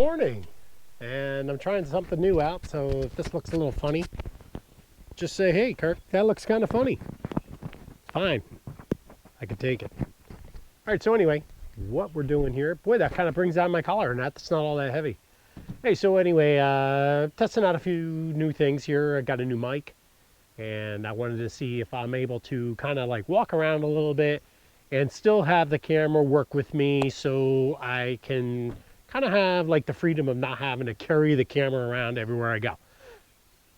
Morning, and I'm trying something new out, so if this looks a little funny, just say, hey Kirk, that looks kind of funny. Fine, I can take it. Alright, so anyway, what we're doing here, boy, that kind of brings down my collar, and that's not all that heavy. Hey, so anyway, testing out a few new things here. I got a new mic, and I wanted to see if I'm able to kind of like walk around a little bit and still have the camera work with me, so I can kind of have like the freedom of not having to carry the camera around everywhere I go.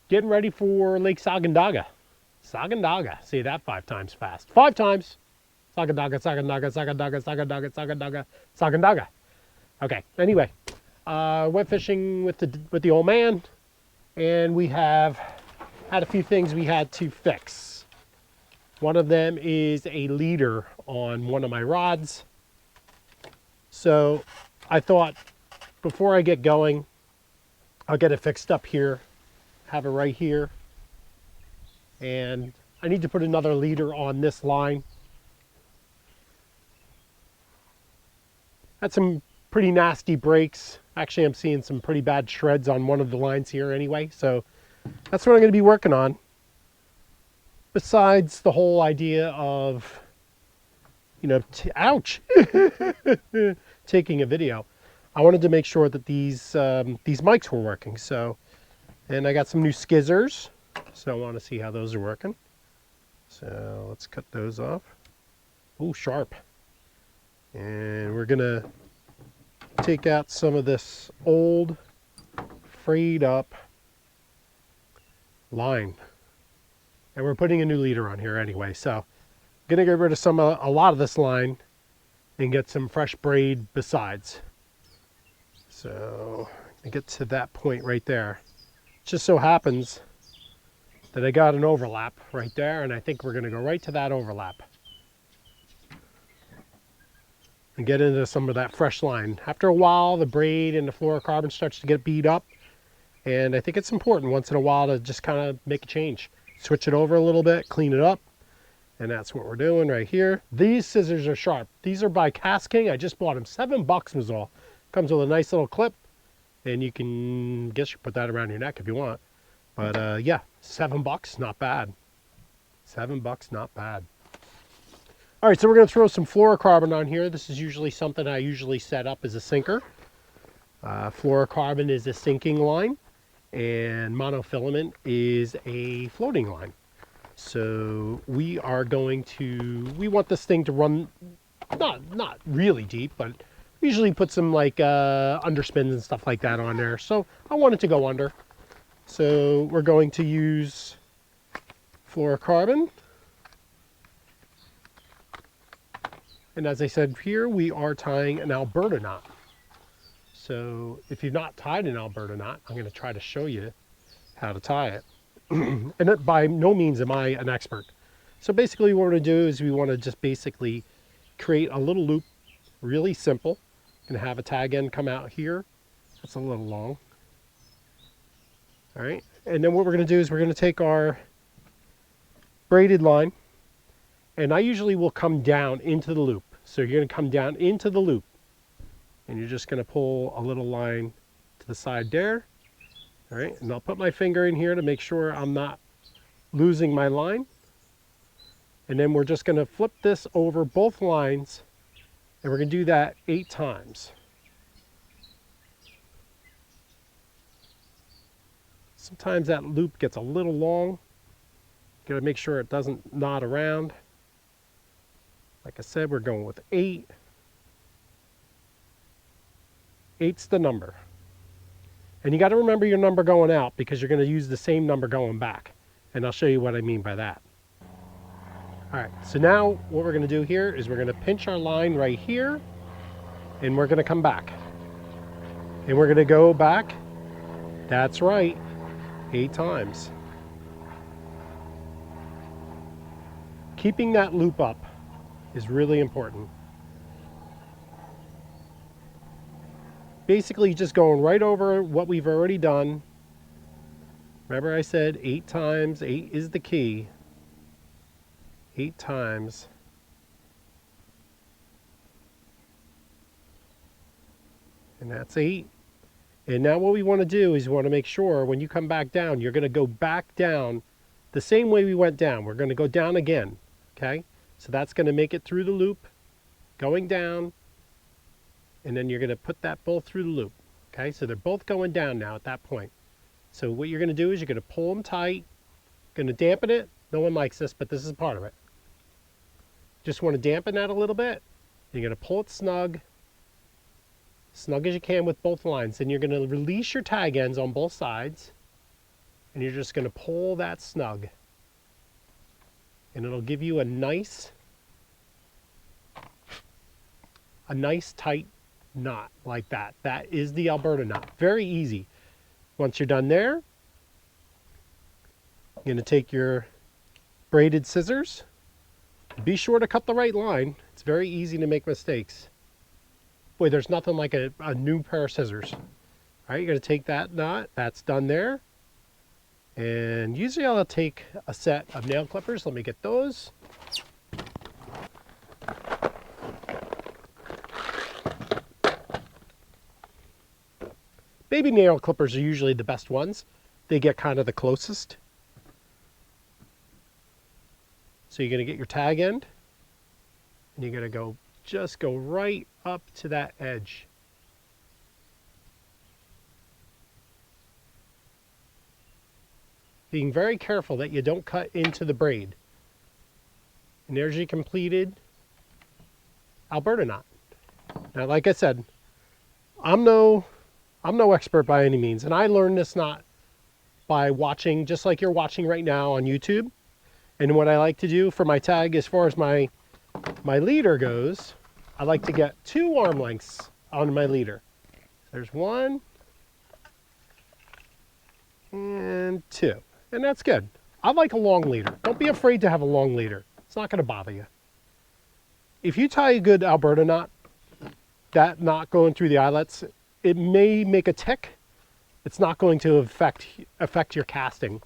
Getting ready for Lake Sagandaga. Sagandaga. Say that 5 times fast. 5 times. Sagandaga, Sagandaga, Sagandaga, Sagandaga, Sagandaga, Sagandaga. Okay, anyway. Went fishing with the old man, and we have had a few things we had to fix. One of them is a leader on one of my rods. So I thought before I get going, I'll get it fixed up here, have it right here. And I need to put another leader on this line. Had some pretty nasty breaks. Actually, I'm seeing some pretty bad shreds on one of the lines here anyway. So that's what I'm going to be working on. Besides the whole idea of, you know, ouch, taking a video, I wanted to make sure that these mics were working. So, and I got some new skizzers, so I want to see how those are working. So let's cut those off. Oh, sharp. And we're gonna take out some of this old, frayed up line. And we're putting a new leader on here anyway, so I'm gonna get rid of a lot of this line and get some fresh braid besides. So I get to that point right there. Just so happens that I got an overlap right there, and I think we're gonna go right to that overlap and get into some of that fresh line. After a while, the braid and the fluorocarbon starts to get beat up, and I think it's important once in a while to just kind of make a change. Switch it over a little bit, clean it up, and that's what we're doing right here. These scissors are sharp. These are by King. I just bought them. $7 was all. Comes with a nice little clip, and you can, guess you put that around your neck if you want. But yeah, $7, not bad. $7, not bad. All right, so we're going to throw some fluorocarbon on here. This is usually something I usually set up as a sinker. Fluorocarbon is a sinking line, and monofilament is a floating line. So we are going to, we want this thing to run not really deep, but usually put some like underspins and stuff like that on there. So I want it to go under. So we're going to use fluorocarbon. And as I said here, we are tying an Alberta knot. So if you've not tied an Alberta knot, I'm going to try to show you how to tie it. And by no means am I an expert. So basically what we're going to do is we want to just basically create a little loop, really simple. Going to have a tag end come out here. That's a little long. All right. And then what we're going to do is we're going to take our braided line, and I usually will come down into the loop. So you're going to come down into the loop, and you're just going to pull a little line to the side there. All right, and I'll put my finger in here to make sure I'm not losing my line. And then we're just going to flip this over both lines, and we're going to do that 8 times. Sometimes that loop gets a little long. Got to make sure it doesn't knot around. Like I said, we're going with 8. 8's the number. And you got to remember your number going out, because you're going to use the same number going back. And I'll show you what I mean by that. All right, so now what we're going to do here is we're going to pinch our line right here, and we're going to come back. And we're going to go back, that's right, 8 times. Keeping that loop up is really important. Basically just going right over what we've already done. Remember I said 8 times, 8 is the key. 8 times. And that's 8. And now what we want to do is we want to make sure when you come back down, you're going to go back down the same way we went down. We're going to go down again, okay? So that's going to make it through the loop, going down, and then you're going to put that both through the loop, okay? So they're both going down now at that point. So what you're going to do is you're going to pull them tight, going to dampen it. No one likes this, but this is part of it. Just want to dampen that a little bit. You're going to pull it snug as you can with both lines. Then you're going to release your tag ends on both sides, and you're just going to pull that snug. And it'll give you a nice tight knot like that. That is the Alberta knot. Very easy. Once you're done there, you're going to take your braided scissors. Be sure to cut the right line. It's very easy to make mistakes. Boy, there's nothing like a new pair of scissors. All right, you're going to take that knot. That's done there. And usually I'll take a set of nail clippers. Let me get those. Baby nail clippers are usually the best ones. They get kind of the closest. So you're going to get your tag end, and you're going to just go right up to that edge. Being very careful that you don't cut into the braid. And there's your completed Alberta knot. Now, like I said, I'm no expert by any means, and I learned this knot by watching, just like you're watching right now on YouTube. And what I like to do for my tag, as far as my leader goes, I like to get 2 arm lengths on my leader. There's 1 and 2, and that's good. I like a long leader. Don't be afraid to have a long leader. It's not going to bother you. If you tie a good Alberta knot, that knot going through the eyelets, it may make a tick. It's not going to affect your casting.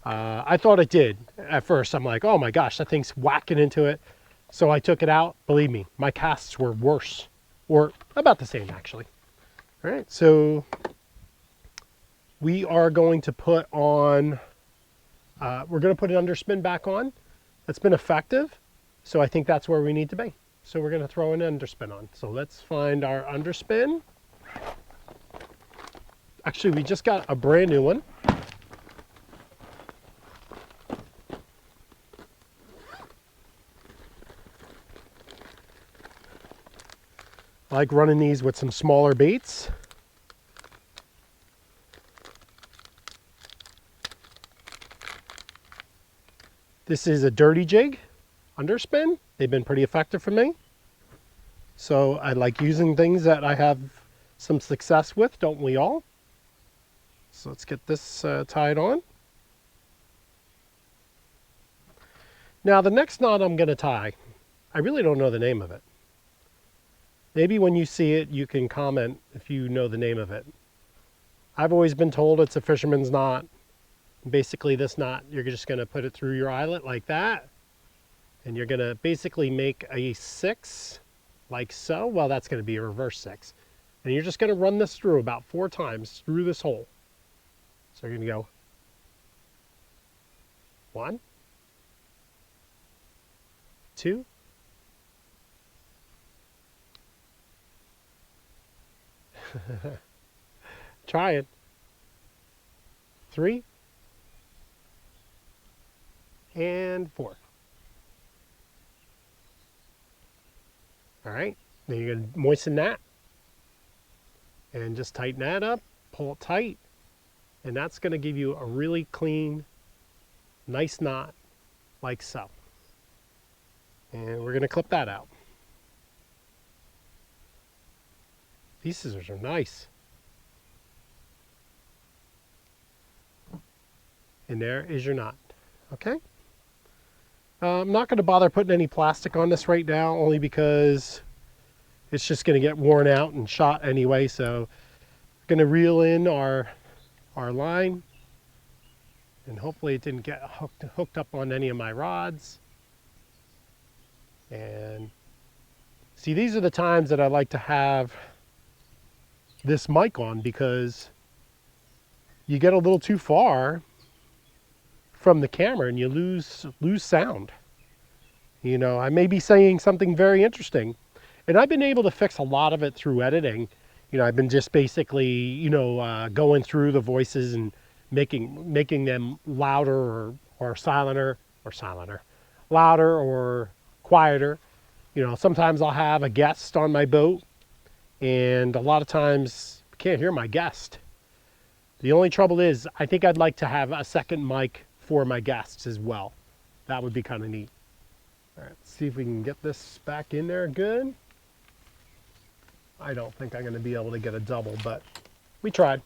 I thought it did at first. I'm like, oh my gosh, that thing's whacking into it. So I took it out. Believe me, my casts were worse, or about the same actually. All right, so we are going to put on, we're going to put an underspin back on. That's been effective. So I think that's where we need to be. So we're going to throw an underspin on. So let's find our underspin. Actually, we just got a brand new one. I like running these with some smaller baits. This is a dirty jig underspin. They've been pretty effective for me. So I like using things that I have some success with, don't we all? So let's get this tied on. Now the next knot I'm going to tie, I really don't know the name of it. Maybe when you see it, you can comment if you know the name of it. I've always been told it's a fisherman's knot. Basically this knot, you're just going to put it through your eyelet like that. And you're going to basically make a 6 like so. Well, that's going to be a reverse 6. And you're just going to run this through about 4 times through this hole. So you're going to go 1, 2, try it, 3, and 4. All right, then you're going to moisten that and just tighten that up, pull it tight, and that's going to give you a really clean, nice knot like so. And we're going to clip that out. These scissors are nice. And there is your knot. Okay. I'm not going to bother putting any plastic on this right now, only because it's just going to get worn out and shot anyway. So I'm going to reel in our line, and hopefully it didn't get hooked up on any of my rods. And see, these are the times that I like to have this mic on because you get a little too far from the camera and you lose sound. You know, I may be saying something very interesting, and I've been able to fix a lot of it through editing. You know, I've been just basically, you know, going through the voices and making them louder or silenter, louder or quieter. You know, sometimes I'll have a guest on my boat, and a lot of times I can't hear my guest. The only trouble is, I think I'd like to have a second mic for my guests as well. That would be kind of neat. All right, let's see if we can get this back in there good. I don't think I'm going to be able to get a double, but we tried.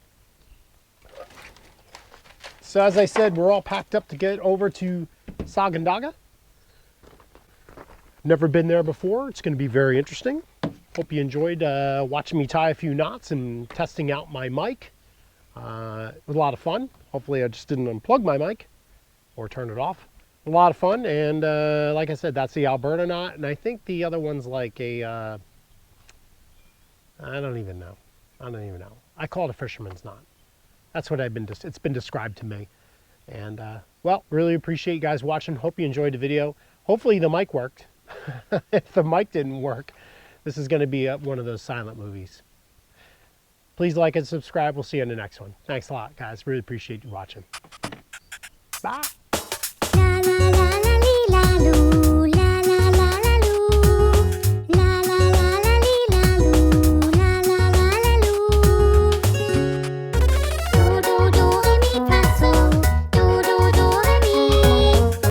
So as I said, we're all packed up to get over to Sagandaga. Never been there before. It's going to be very interesting. Hope you enjoyed watching me tie a few knots and testing out my mic. It was a lot of fun. Hopefully I just didn't unplug my mic or turn it off. A lot of fun, and like I said, that's the Alberta knot, and I think the other one's like a, I don't even know. I call it a fisherman's knot. That's what it's been described to me. And, well, really appreciate you guys watching. Hope you enjoyed the video. Hopefully the mic worked. If the mic didn't work, this is going to be one of those silent movies. Please like and subscribe. We'll see you in the next one. Thanks a lot, guys. Really appreciate you watching. Bye. La la la la la la.